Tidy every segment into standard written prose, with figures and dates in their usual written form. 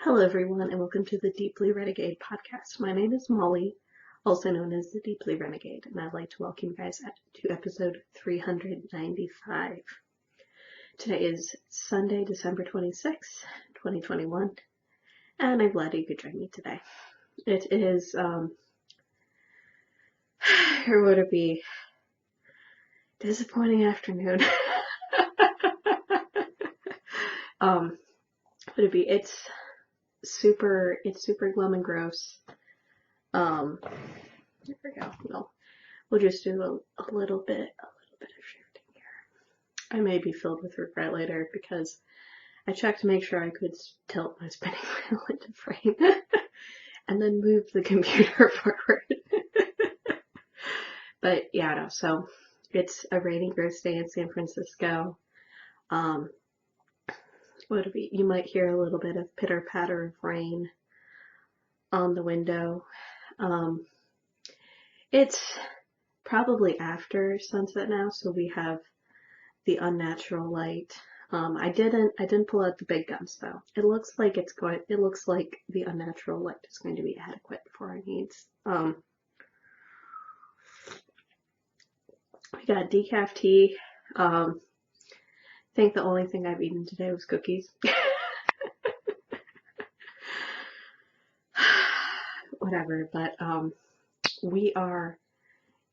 Hello, everyone, and welcome to the Deeply Renegade podcast. My name is Molly, also known as the Deeply Renegade, and I'd like to welcome you guys to episode 395. Today is Sunday, December 26th, 2021, and I'm glad you could join me today. It is, or would it be, disappointing afternoon. Would it be, it's super glum and gross. There we go. We'll just do a little bit of shifting here. I may be filled with regret later because I checked to make sure I could tilt my spinning wheel into frame and then move the computer forward. But yeah, no, so it's a rainy, gross day in San Francisco. What would be? You might hear a little bit of pitter patter of rain on the window. It's probably after sunset now, so we have the unnatural light. I didn't pull out the big guns though. It looks like the unnatural light is going to be adequate for our needs. We got decaf tea. I think the only thing I've eaten today was cookies. Whatever, but we are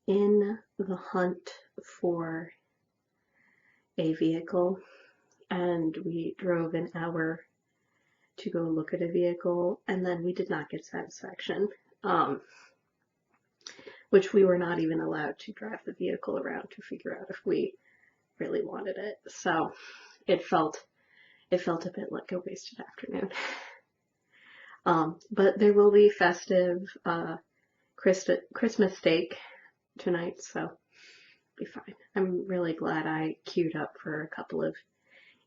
in the hunt for a vehicle, and we drove an hour to go look at a vehicle, and then we did not get satisfaction, which we were not even allowed to drive the vehicle around to figure out if we really wanted it. So it felt a bit like a wasted afternoon. But there will be festive Christmas steak tonight, so be fine. I'm really glad I queued up for a couple of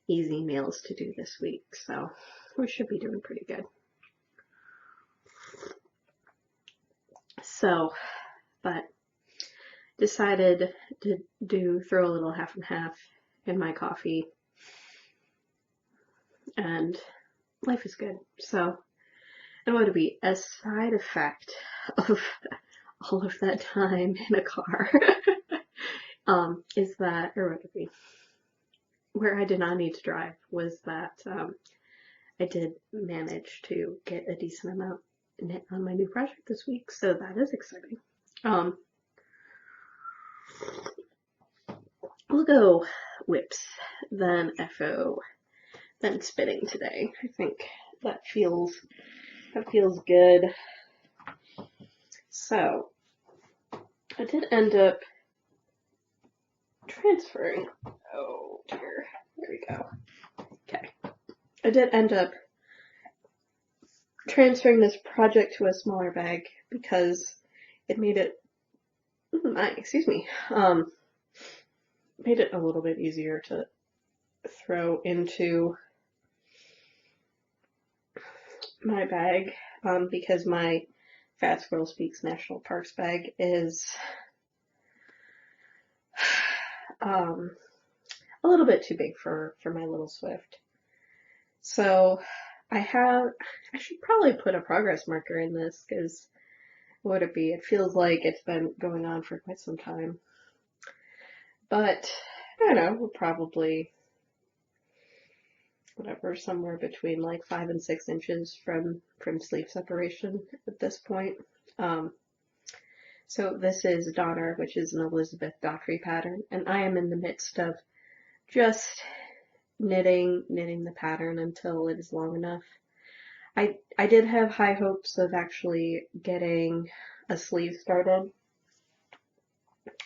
easy meals to do this week, so we should be doing pretty good. So, but decided to throw a little half and half in my coffee, and life is good. So, and what would be a side effect of all of that time in a car is that, or would it be, where I did not need to drive was that I did manage to get a decent amount on my new project this week, so that is exciting. We'll go whips, then FO, then spitting today. I think that feels good. So I did end up transferring. Oh dear, there we go. Okay, I did end up transferring this project to a smaller bag because it made it, made it a little bit easier to throw into my bag, because my Fat Squirrel Speaks National Parks bag is a little bit too big for my little Swift. So I should probably put a progress marker in this, because what would it be? It feels like it's been going on for quite some time. But I don't know, we're probably somewhere between like 5 and 6 inches from sleeve separation at this point. So this is Donner, which is an Elizabeth Daughtry pattern, and I am in the midst of just knitting the pattern until it is long enough. I did have high hopes of actually getting a sleeve started,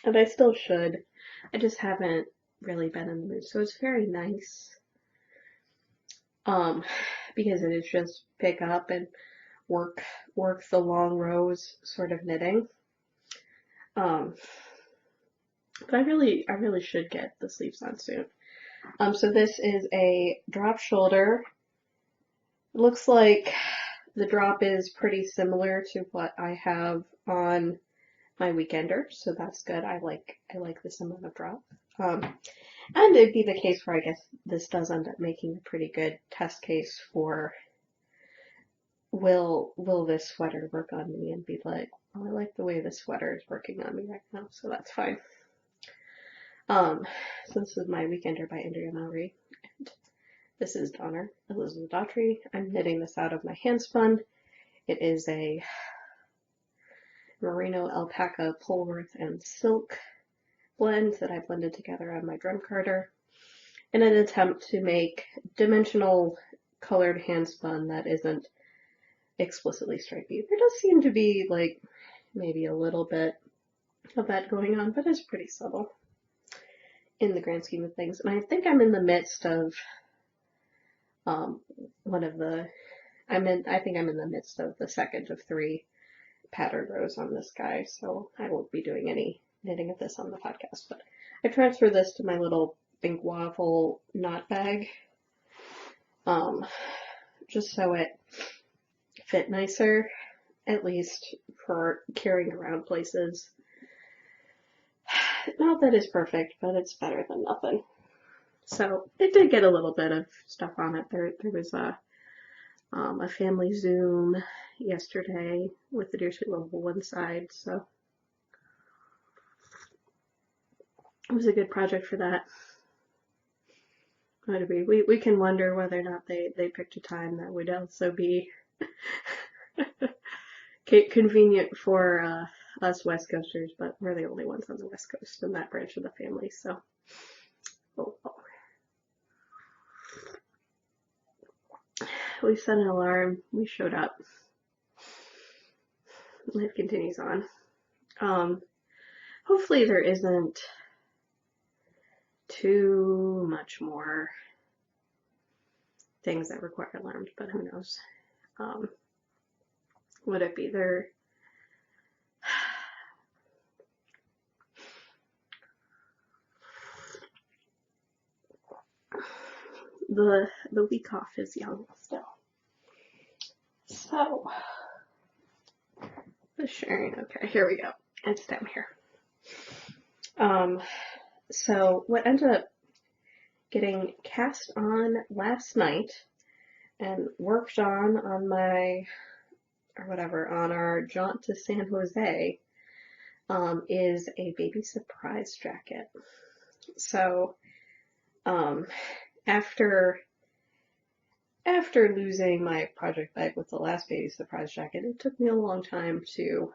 and I still should. I just haven't really been in the mood, so it's very nice. Because it is just pick up and work the long rows sort of knitting. But I really should get the sleeves on soon. So this is a drop shoulder. It looks like the drop is pretty similar to what I have on my weekender, so that's good. I like this amount of drop. And it'd be the case where I guess this does end up making a pretty good test case for will this sweater work on me, and be like, well, I like the way this sweater is working on me right now, so that's fine. So this is my Weekender by Andrea Mowry, and this is Donner Elizabeth Daughtry. I'm knitting this out of my handspun. It is a merino, alpaca, Polworth, and silk blend that I blended together on my drum carder in an attempt to make dimensional colored handspun that isn't explicitly stripy. There does seem to be like maybe a little bit of that going on, but it's pretty subtle in the grand scheme of things. And I think I'm in the midst of I think I'm in the midst of the second of 3 pattern rows on this guy, so I won't be doing any knitting of this on the podcast, but I transfer this to my little pink waffle knot bag, just so it fit nicer, at least for carrying around places. Not that it's perfect, but it's better than nothing. So it did get a little bit of stuff on it. There was a family Zoom yesterday with the Dear Sweet Lovable one side, so it was a good project for that. We can wonder whether or not they picked a time that would also be convenient for us West Coasters, but we're the only ones on the West Coast in that branch of the family, so oh. We set an alarm, we showed up. Life continues on. Hopefully there isn't too much more things that require alarms, but who knows. Would it be there? The week off is young still. So the sharing, okay, here we go. It's down here. So what ended up getting cast on last night and worked on our jaunt to San Jose, is a baby surprise jacket. So, after losing my project bag with the last baby surprise jacket, it took me a long time to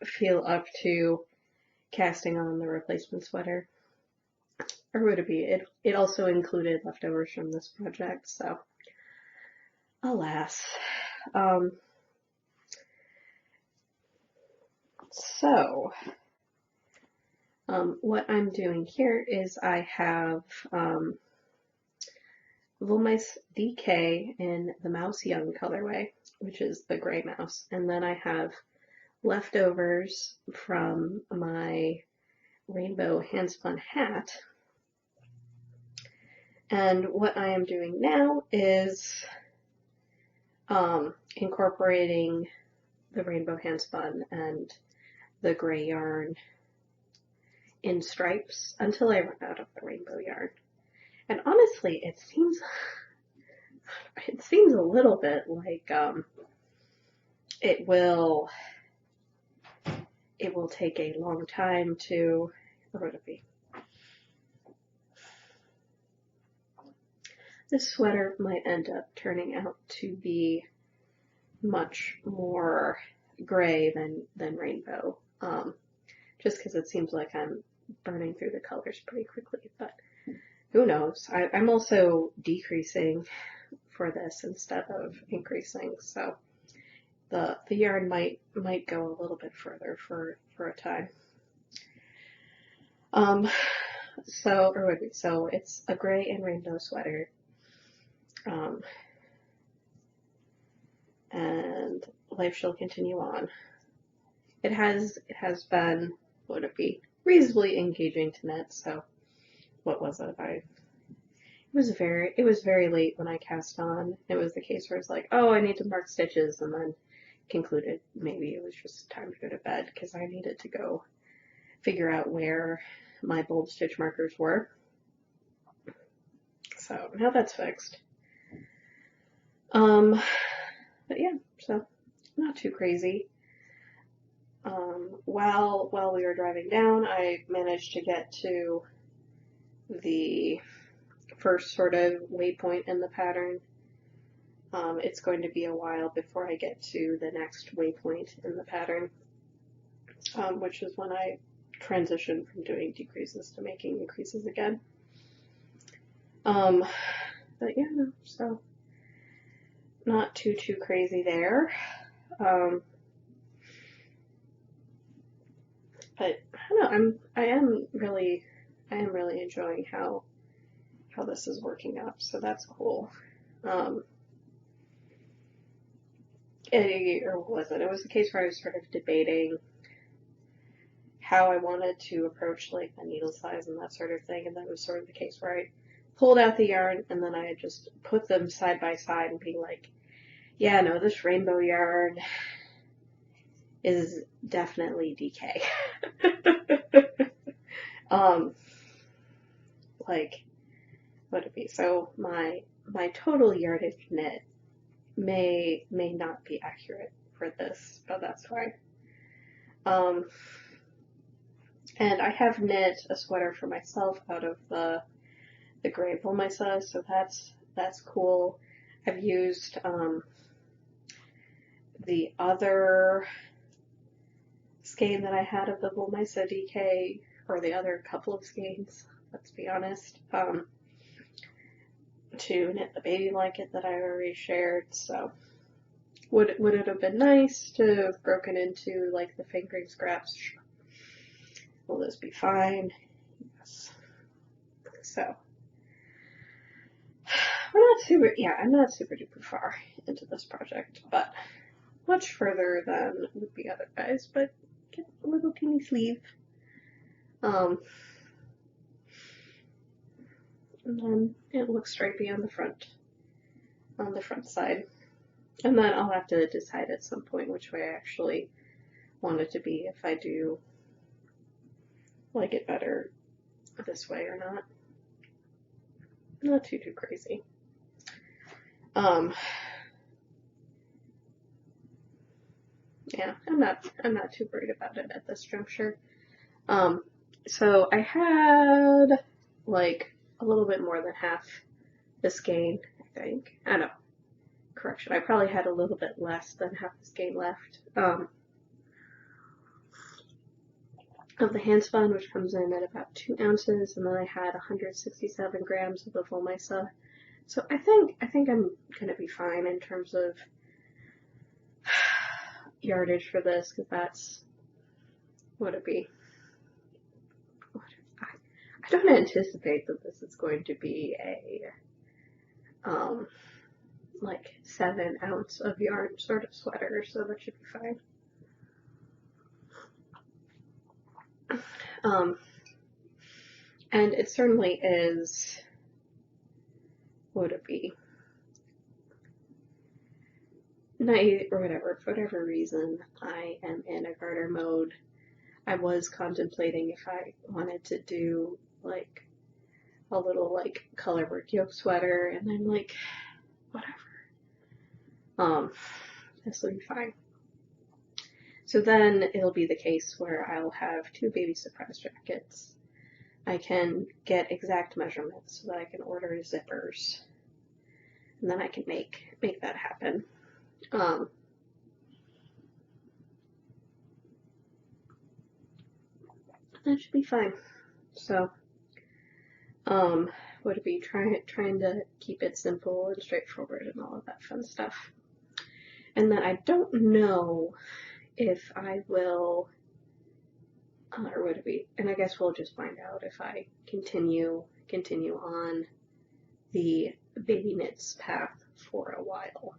feel up to casting on the replacement sweater. Or would it be? It also included leftovers from this project, so alas. What I'm doing here is I have Little Mice DK in the Mouse Young colorway, which is the gray mouse, and then I have leftovers from my rainbow handspun hat. And what I am doing now is incorporating the rainbow handspun and the gray yarn in stripes until I run out of the rainbow yarn. And honestly, it seems a little bit like it will take a long time to, or would it be? This sweater might end up turning out to be much more gray than rainbow, just because it seems like I'm burning through the colors pretty quickly, but who knows. I'm also decreasing for this instead of increasing, so the yarn might go a little bit further for a time. So it's a gray and rainbow sweater. And life shall continue on. It has been, would it be, reasonably engaging to knit, so what was it? It was very late when I cast on. It was the case where it's like, oh, I need to mark stitches, and then concluded maybe it was just time to go to bed because I needed to go figure out where my bold stitch markers were. So now that's fixed. But yeah, so not too crazy. While we were driving down, I managed to get to the first sort of waypoint in the pattern. It's going to be a while before I get to the next waypoint in the pattern, which is when I transition from doing decreases to making increases again. But yeah, so not too crazy there. But I don't know, I am really enjoying how this is working out, so that's cool. Or was it? It was the case where I was sort of debating how I wanted to approach like the needle size and that sort of thing, and that was sort of the case where I pulled out the yarn and then I just put them side by side and be like, yeah, no, this rainbow yarn is definitely DK. Like, what it be? So my total yardage knit may not be accurate for this, but that's fine. And I have knit a sweater for myself out of the gray Woolmisa, so that's cool. I've used the other skein that I had of the Woolmisa DK, or the other couple of skeins, let's be honest, to knit the baby blanket that I already shared. So would it have been nice to have broken into like the fingering scraps? Will this be fine? Yes. So I'm not super duper far into this project, but much further than with the other guys, but get a little teeny sleeve. And then it looks stripy on the front side. And then I'll have to decide at some point which way I actually want it to be, if I do like it better this way or not. Not too crazy. Yeah, I'm not too worried about it at this juncture. So I had like a little bit more than half the skein, I think. I don't know. Correction, I probably had a little bit less than half the skein left. Of the hand spun, which comes in at about 2 ounces, and then I had 167 grams of the Woolmisa. So I think I'm gonna be fine in terms of yardage for this, because that's what it be. I don't anticipate that this is going to be a like 7 ounce of yarn sort of sweater, so that should be fine. And it certainly is, would it be, night or whatever, for whatever reason, I am in a garter mode. I was contemplating if I wanted to do like a little like colorwork yoke sweater, and I'm like, whatever. This will be fine. So then it'll be the case where I'll have 2 baby surprise jackets. I can get exact measurements so that I can order zippers, and then I can make that happen. That should be fine. So, would it be trying to keep it simple and straightforward and all of that fun stuff. And then I don't know if I will, or would it be, and I guess we'll just find out if I continue on the baby knits path for a while.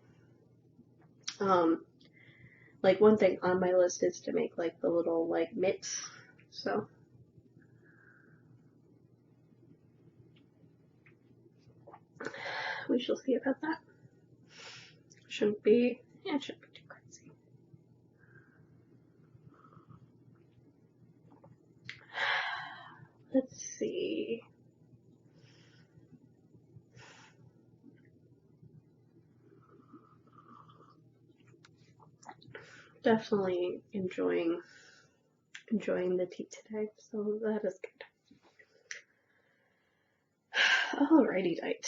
Like one thing on my list is to make like the little like mitts, so we shall see about that. Shouldn't be too crazy. Let's see. definitely enjoying the tea today, so that is good. Alrighty, diet.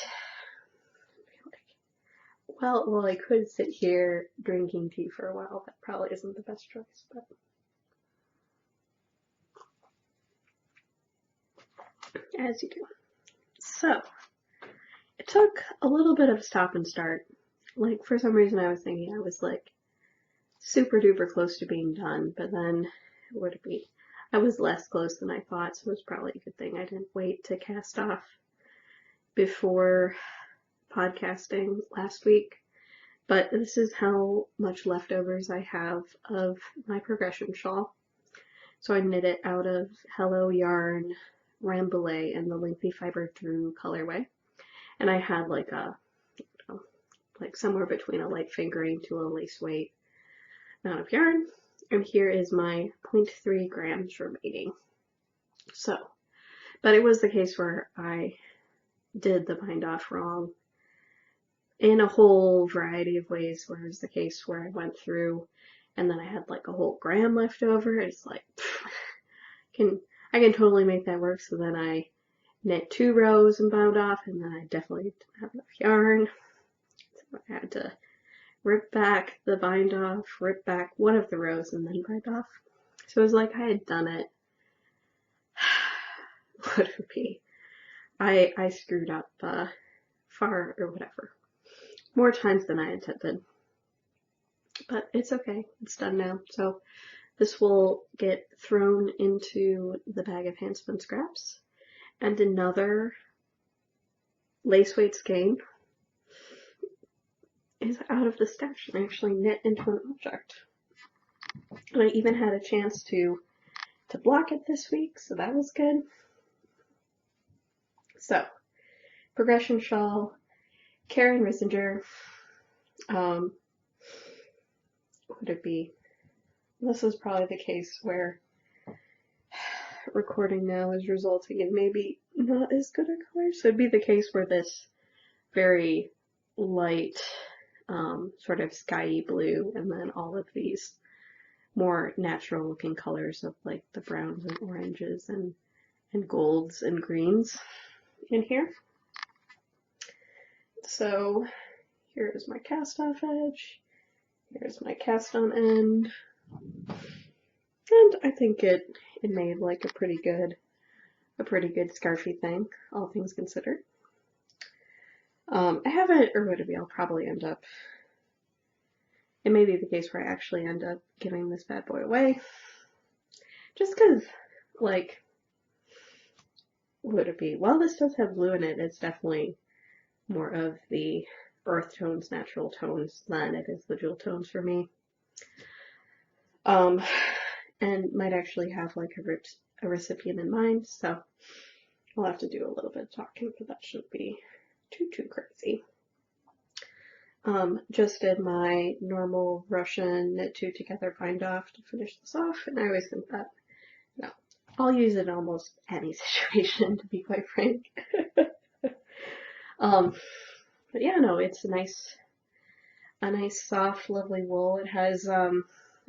Well, I could sit here drinking tea for a while. That probably isn't the best choice, but as you do. So, it took a little bit of a stop and start. Like, for some reason I was thinking I was, like, super duper close to being done, but then, would it be? I was less close than I thought, so it was probably a good thing I didn't wait to cast off before podcasting last week. But this is how much leftovers I have of my progression shawl. So I knit it out of Hello Yarn, Rambouillet, and the Lengthy Fiber Through colorway. And I had like somewhere between a light fingering to a lace weight amount of yarn. And here is my 0.3 grams remaining. So, but it was the case where I did the bind off wrong in a whole variety of ways, where it was the case where I went through and then I had like a whole gram left over. It's like, I can totally make that work. So then I knit 2 rows and bound off, and then I definitely didn't have enough yarn. So I had to rip back the bind off, rip back one of the rows, and then bind off. So it was like I had done it. What would it be? I screwed up far or whatever. More times than I intended. But it's okay. It's done now. So this will get thrown into the bag of handspun scraps. And another lace weight skein is out of the stash and actually knit into an object. And I even had a chance to block it this week, so that was good. So, progression shawl, Karen Rissinger. Would it be? This is probably the case where recording now is resulting in maybe not as good a color. So it'd be the case where this very light, sort of skyy blue, and then all of these more natural looking colors of like the browns and oranges and golds and greens in here. So here is my cast off edge, here's my cast on end, and I think it made like a pretty good scarfy thing, all things considered. I haven't, or would it be, I'll probably end up, it may be the case where I actually end up giving this bad boy away, just because, like, would it be, well, this does have blue in it, it's definitely more of the earth tones, natural tones, than it is the jewel tones for me. And might actually have like a recipient in mind, so I'll have to do a little bit of talking, but that shouldn't be too crazy. Just did my normal Russian knit 2 together bind off to finish this off, and I always think that, no, I'll use it in almost any situation, to be quite frank. But yeah, no, it's a nice soft, lovely wool. It has,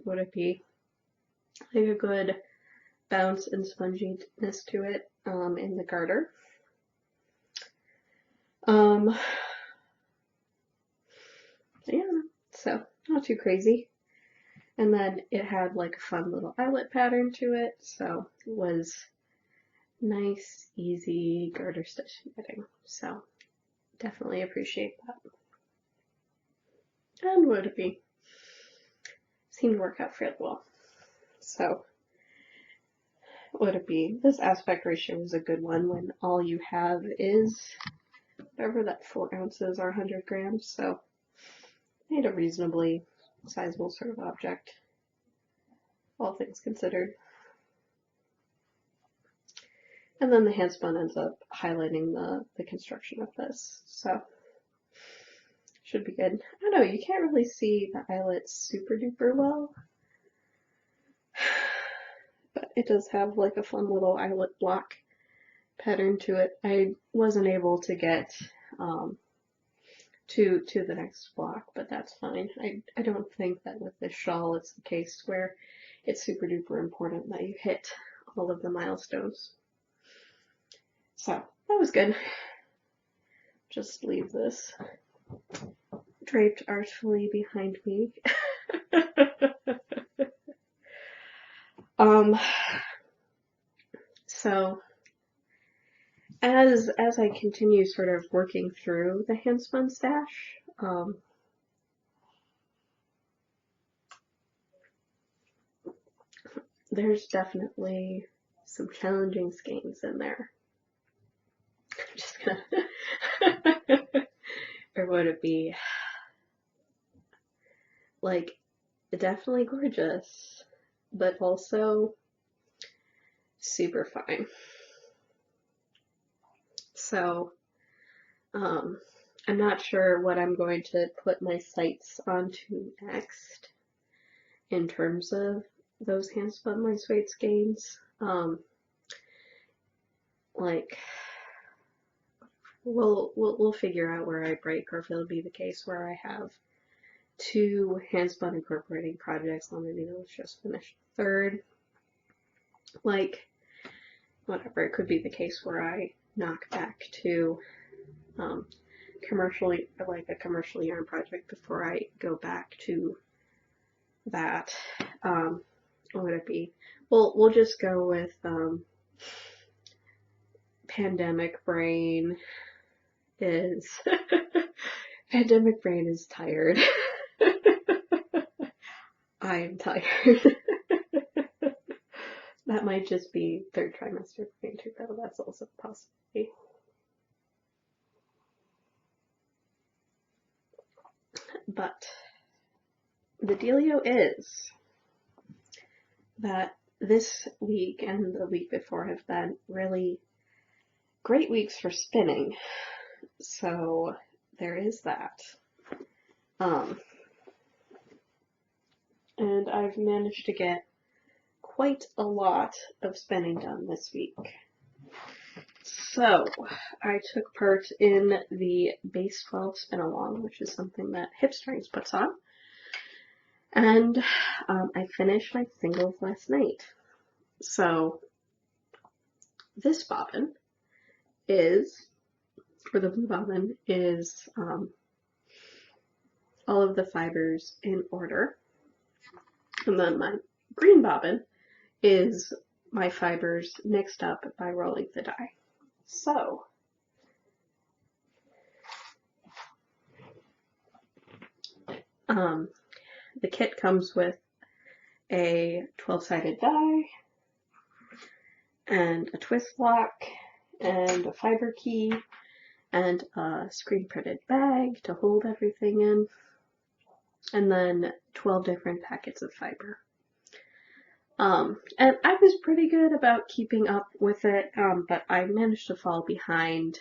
would it be, like a good bounce and sponginess to it, in the garter. Yeah, so not too crazy. And then it had like a fun little eyelet pattern to it, so it was nice, easy garter stitch knitting. So definitely appreciate that. And would it be? Seemed to work out fairly well. So would it be? This aspect ratio is a good one when all you have is whatever that 4 ounces or 100 grams. So I made a reasonably sizable sort of object, all things considered. And then the handspun ends up highlighting the construction of this, so should be good. I don't know, you can't really see the eyelet super duper well, but it does have like a fun little eyelet block pattern to it. I wasn't able to get to the next block, but that's fine. I don't think that with this shawl it's the case where it's super duper important that you hit all of the milestones. So that was good. Just leave this draped artfully behind me. So as I continue sort of working through the handspun stash, there's definitely some challenging skeins in there. I'm just gonna, or would it be like definitely gorgeous, but also super fine. So, I'm not sure what I'm going to put my sights onto next in terms of those handspun lace weight skeins. Like, we'll figure out where I break, or if it'll be the case where I have two handspun incorporating projects on the needles just finished third. Like, whatever, it could be the case where I knock back to commercially, like a commercial yarn project before I go back to that. What would it be? Well, we'll just go with Pandemic Brain is Pandemic Brain is tired. I am tired. That might just be third trimester brain too, though. That's also a possibility. But the dealio is that this week and the week before have been really great weeks for spinning. So there is that. And I've managed to get quite a lot of spinning done this week. So I took part in the Base 12 spin along, which is something that Hip Strings puts on. And I finished my singles last night. So this bobbin is, or the blue bobbin, is all of the fibers in order. And then my green bobbin is my fibers mixed up by rolling the die. So the kit comes with a 12-sided die and a twist lock and a fiber key and a screen printed bag to hold everything in, and then 12 different packets of fiber. And I was pretty good about keeping up with it, but I managed to fall behind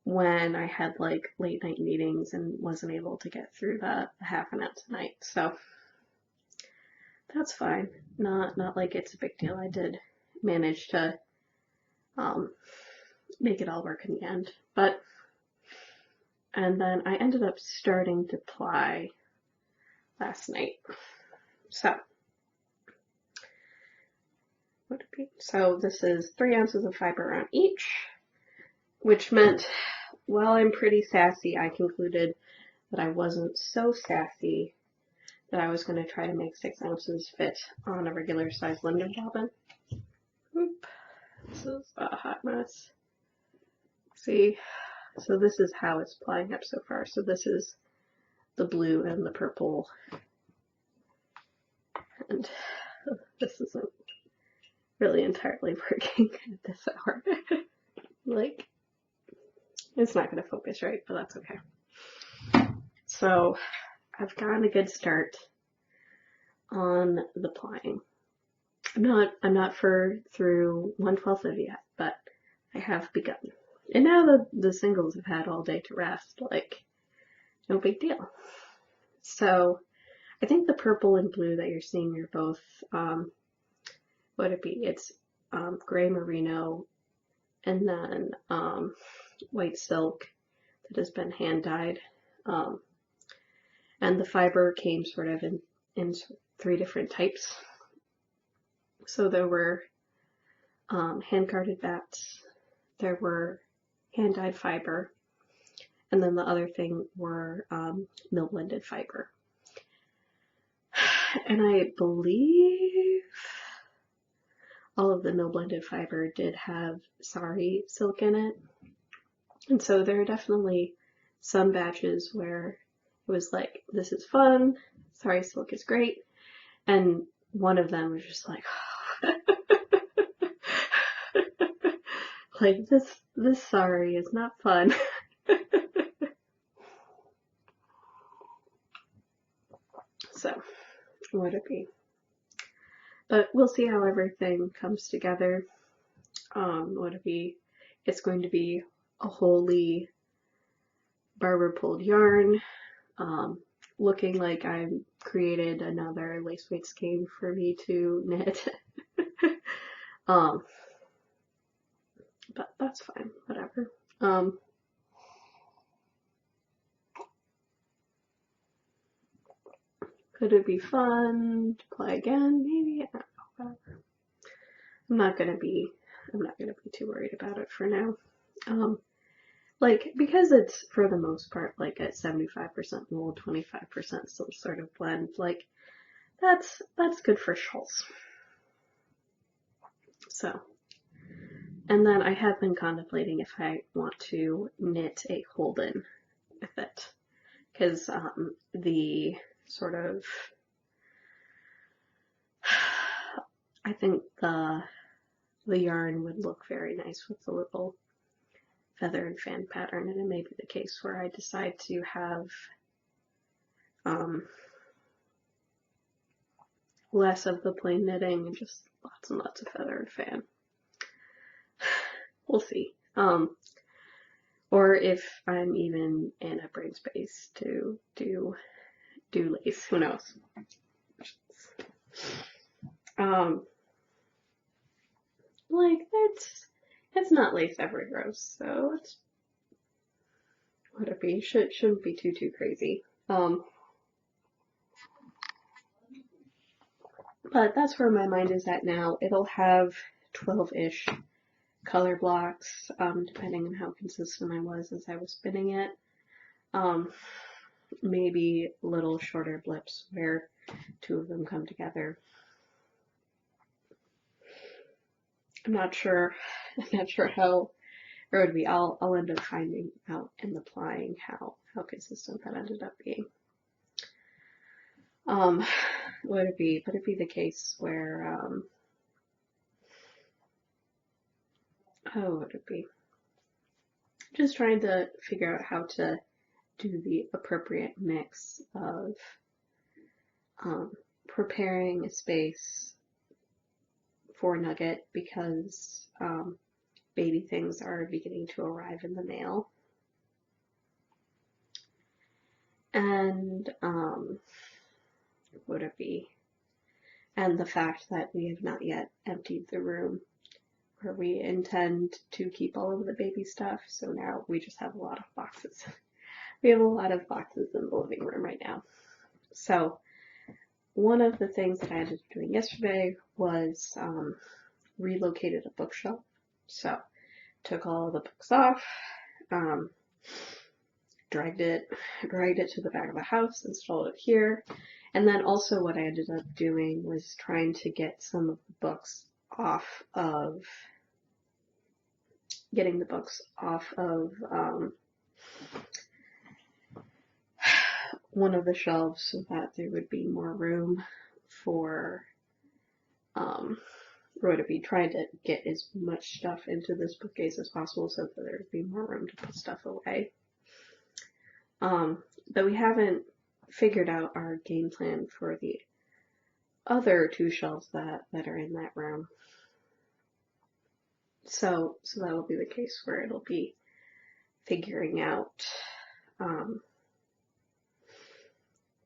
when I had like late night meetings and wasn't able to get through the half an hour tonight. So that's fine. Not like it's a big deal. I did manage to make it all work in the end. And then I ended up starting to ply last night. So this is 3 ounces of fiber on each, which meant, while I'm pretty sassy, I concluded that I wasn't so sassy that I was going to try to make 6 ounces fit on a regular size London bobbin. Oop, this is a hot mess. See, so this is how it's plying up so far. So this is the blue and the purple, and this isn't really entirely working at this hour. Like, it's not going to focus right, but that's okay. So I've gotten a good start on the plying. I'm not through 1/12 of it yet, but I have begun. And now that the singles have had all day to rest, like, no big deal. So I think the purple and blue that you're seeing are both, what would it be? It's gray merino and then white silk. that has been hand dyed. And the fiber came sort of in 3 different types. So there were hand carded bats, there were hand dyed fiber, and then the other thing were mill blended fiber. And I believe all of the mill blended fiber did have sari silk in it. And so there are definitely some batches where it was like, this is fun, sari silk is great. And one of them was just like, like this sari is not fun. So, would it be? But we'll see how everything comes together. Would it be? It's going to be a wholly barber pulled yarn, looking like I created another lace weight skein for me to knit. But that's fine, whatever. Could it be fun to play again? Maybe. I don't know. Whatever. I'm not gonna be too worried about it for now. Like, because it's for the most part like at 75% wool, 25% some sort of blend, like that's good for shawls. So, and then I have been contemplating if I want to knit a Holden with it, because the sort of, I think the yarn would look very nice with the little feather and fan pattern, and it may be the case where I decide to have less of the plain knitting and just lots and lots of feather and fan. We'll see. Or if I'm even in a brain space to do lace, who knows? Like it's not lace every rose, so it's would it be? Shouldn't be too crazy. But that's where my mind is at now. It'll have 12-ish color blocks, depending on how consistent I was as I was spinning it. Maybe little shorter blips where 2 of them come together. I'm not sure how it would be. I'll end up finding out and applying how consistent that ended up being. Would it be the case where would it be? Just trying to figure out how to do the appropriate mix of preparing a space for Nugget, because baby things are beginning to arrive in the mail, and would it be? And the fact that we have not yet emptied the room where we intend to keep all of the baby stuff, so now we just have a lot of boxes. We have a lot of boxes in the living room right now. So one of the things that I ended up doing yesterday was relocated a bookshelf. So took all the books off, dragged it to the back of the house, installed it here. And then also what I ended up doing was trying to get some of the books off of, one of the shelves so that there would be more room for, would it be trying to get as much stuff into this bookcase as possible so that there would be more room to put stuff away. But we haven't figured out our game plan for the other 2 shelves that are in that room. So that will be the case where it'll be figuring out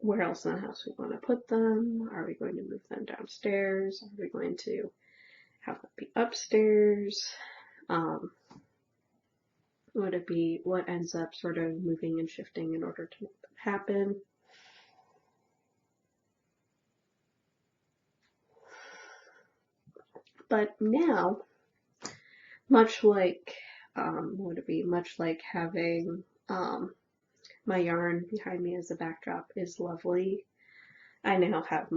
where else in the house we want to put them. Are we going to move them downstairs? Are we going to have them be upstairs? would it be what ends up sort of moving and shifting in order to make that happen. But now, much like, would it be much like having my yarn behind me as a backdrop is lovely. I now have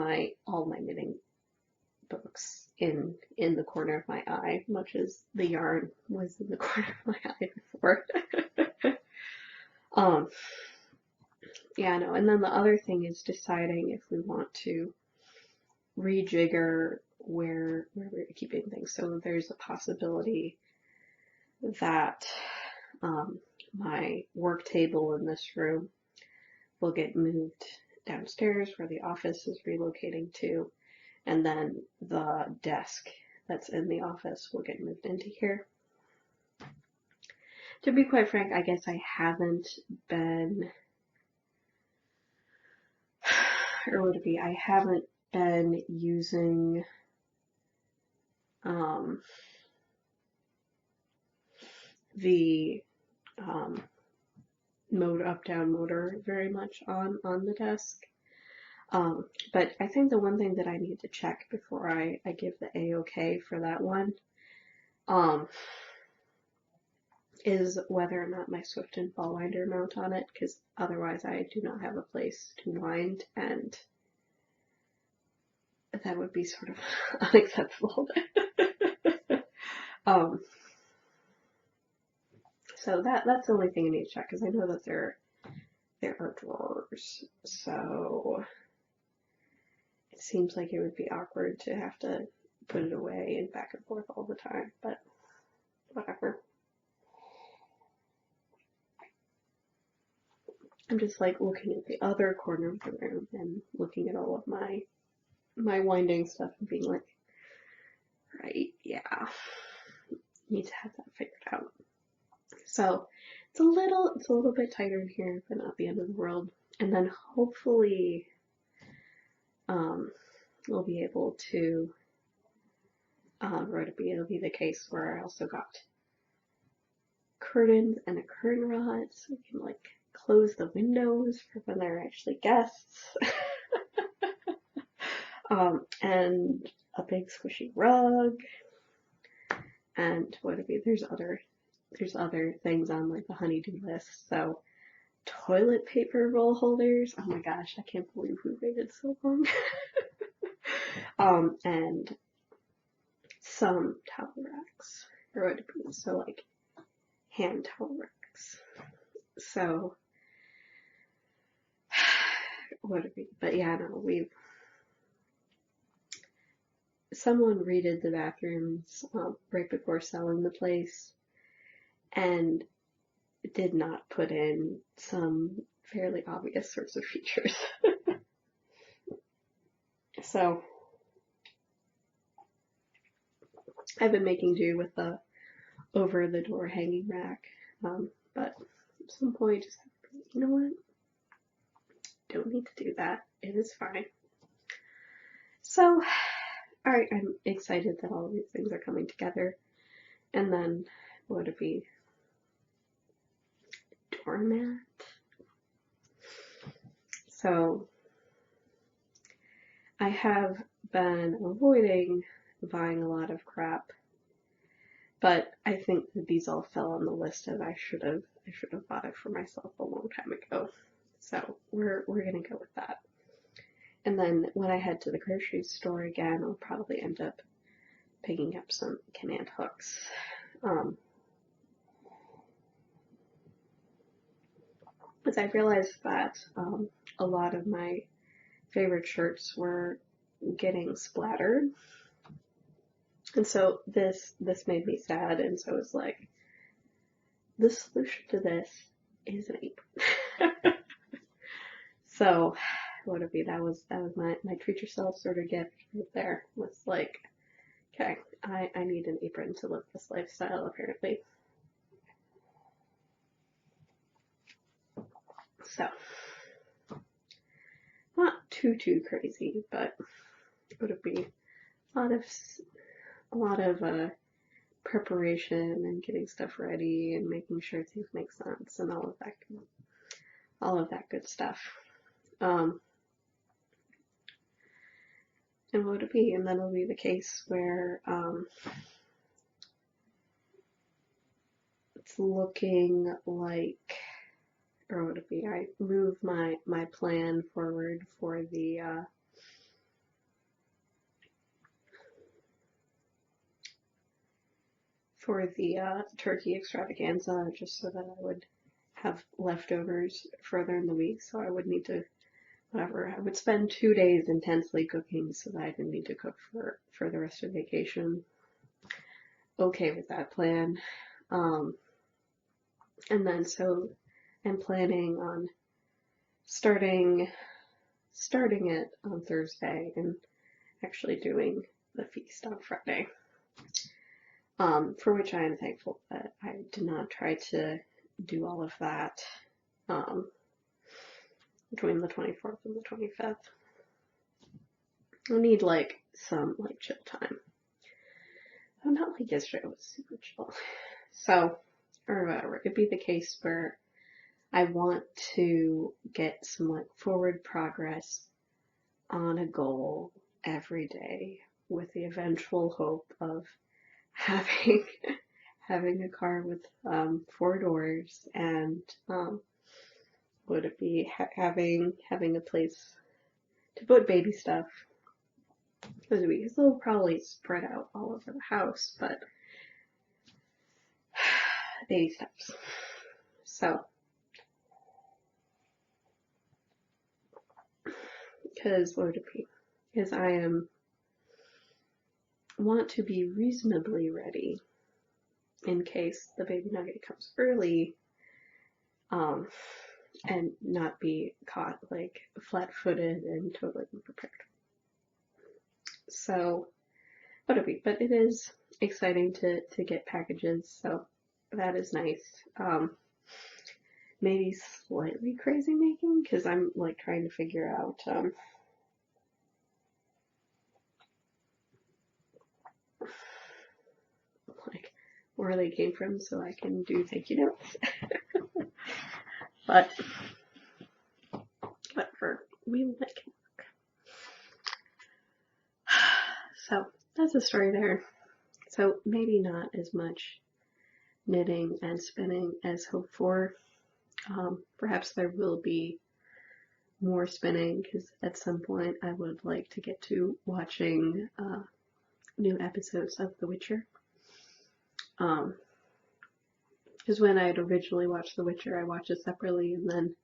all my knitting books in the corner of my eye, much as the yarn was in the corner of my eye before. Yeah, no. And then the other thing is deciding if we want to rejigger where we're keeping things. So there's a possibility that my work table in this room will get moved downstairs where the office is relocating to, and then the desk that's in the office will get moved into here. To be quite frank, I guess I haven't been, or would it be, I haven't been using the up-down motor very much on the desk. But I think the one thing that I need to check before I give the A-OK for that one is whether or not my Swift and Ball winder mount on it, because otherwise I do not have a place to wind, and that would be sort of unacceptable. So that's the only thing I need to check, because I know that there are drawers, so it seems like it would be awkward to have to put it away and back and forth all the time, but whatever. I'm just like looking at the other corner of the room and looking at all of my winding stuff and being like, right, yeah, need to have that figured out. So it's a little bit tighter in here, but not the end of the world. And then hopefully we'll be able to, it'll be the case where I also got curtains and a curtain rod, so we can like close the windows for when there are actually guests. And a big squishy rug, and there's other things on like the honey-do list. So toilet paper roll holders. Oh my gosh, I can't believe we waited so long. And some towel racks, so like hand towel racks. So but yeah, no, someone redid the bathrooms right before selling the place, and did not put in some fairly obvious sorts of features. So I've been making do with the over the door hanging rack, but at some point just you know what, don't need to do that, it is fine. So alright, I'm excited that all of these things are coming together. And then what would it be, doormat. So I have been avoiding buying a lot of crap, but I think that these all fell on the list of I should have bought it for myself a long time ago. So we're gonna go with that. And then when I head to the grocery store again, I'll probably end up picking up some command hooks. Because I realized that a lot of my favorite shirts were getting splattered, and so this made me sad, and so it's like, the solution to this is an apron. So what would it be, that was my treat yourself sort of gift right there, was like, okay, I need an apron to live this lifestyle apparently. So not too crazy, but would it be a lot of preparation and getting stuff ready and making sure things make sense and all of that good stuff. And what would it be? And then it'll be the case where it's looking like, or would it be? I move my plan forward for the turkey extravaganza, just so that I would have leftovers further in the week. So I would need to, whatever, I would spend 2 days intensely cooking so that I didn't need to cook for the rest of vacation. Okay with that plan. And then so I'm planning on starting it on Thursday and actually doing the feast on Friday. For which I am thankful that I did not try to do all of that between the 24th and the 25th. I need like some like chill time. Oh, not like yesterday, it was super chill. So, or whatever, it'd be the case where I want to get some like forward progress on a goal every day with the eventual hope of having a car with 4 doors and would it be having a place to put baby stuff, because they'll probably spread out all over the house, but baby steps. So because what would it be? Because I want to be reasonably ready in case the baby nugget comes early, and not be caught like flat-footed and totally unprepared. So, what would it be? But it is exciting to get packages, so that is nice. Maybe slightly crazy making, because I'm like trying to figure out like where they came from so I can do thank you notes. But whatever, we will make it work. So that's a story there. So maybe not as much knitting and spinning as hoped for. Perhaps there will be more spinning, because at some point I would like to get to watching new episodes of The Witcher. Because when I had originally watched The Witcher, I watched it separately and then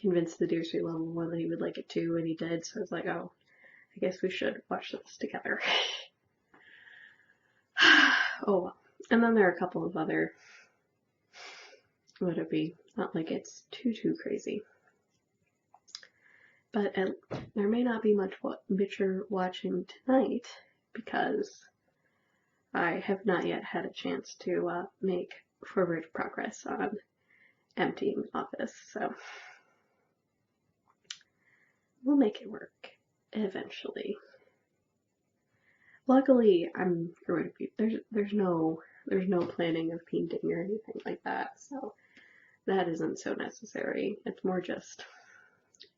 convinced the Dear Sweet Level 1 that he would like it too, and he did, so I was like, oh, I guess we should watch this together. Oh well. And then there are a couple of other, would it be, not like it's too crazy. But there may not be much Witcher watching tonight, because I have not yet had a chance to make forward progress on emptying the office, so we'll make it work eventually. Luckily, there's no planning of painting or anything like that, so that isn't so necessary. It's more just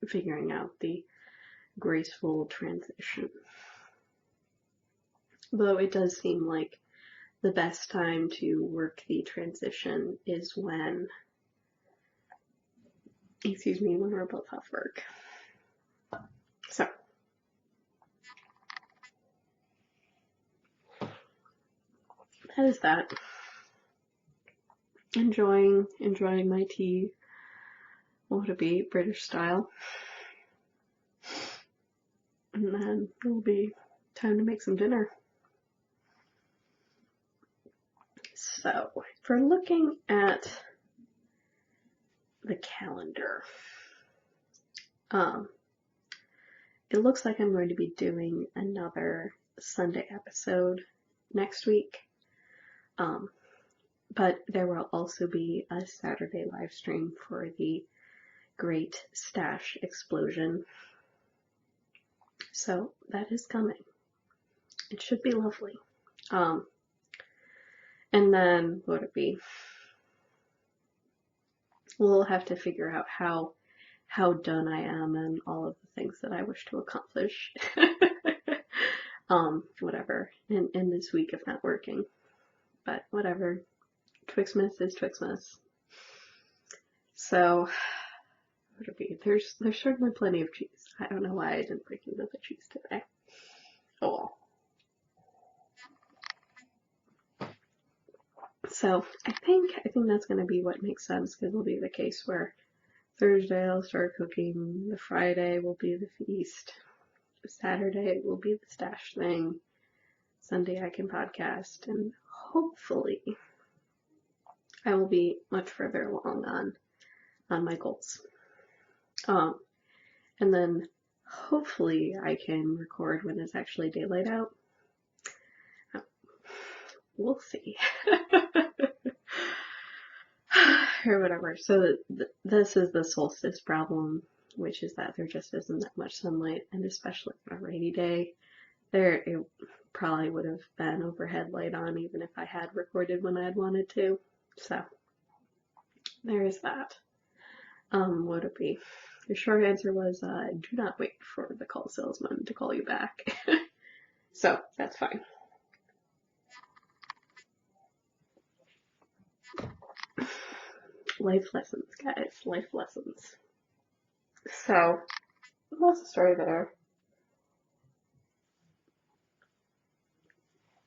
figuring out the graceful transition. Though it does seem like the best time to work the transition is when we're both off work. So that is that. Enjoying my tea. What would it be? British style. And then it'll be time to make some dinner. So, if we're looking at the calendar, it looks like I'm going to be doing another Sunday episode next week. But there will also be a Saturday live stream for the Great Stash Explosion. So that is coming. It should be lovely. And then what would it be? We'll have to figure out how done I am and all of the things that I wish to accomplish. Whatever. In this week of not working. But whatever. Twixmas is Twixmas. So what would it be? There's certainly plenty of cheese. I don't know why I didn't break into the cheese today. Oh well. So I think that's gonna be what makes sense, because it'll be the case where Thursday I'll start cooking, the Friday will be the feast, Saturday will be the stash thing, Sunday I can podcast, and hopefully I will be much further along on my goals. And then hopefully I can record when it's actually daylight out. We'll see. Or whatever. So this is the solstice problem, which is that there just isn't that much sunlight, and especially on a rainy day, it probably would have been overhead light on even if I had recorded when I had wanted to. So there is that. What would it be? The short answer was do not wait for the call salesman to call you back. So that's fine. Life lessons, guys. Life lessons. So what's the story there?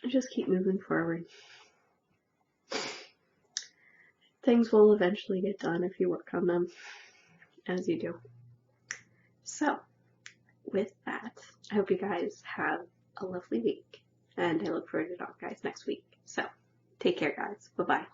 Just keep moving forward. Things will eventually get done if you work on them, as you do. So, with that, I hope you guys have a lovely week, and I look forward to talking to you guys next week. So, take care, guys. Bye-bye.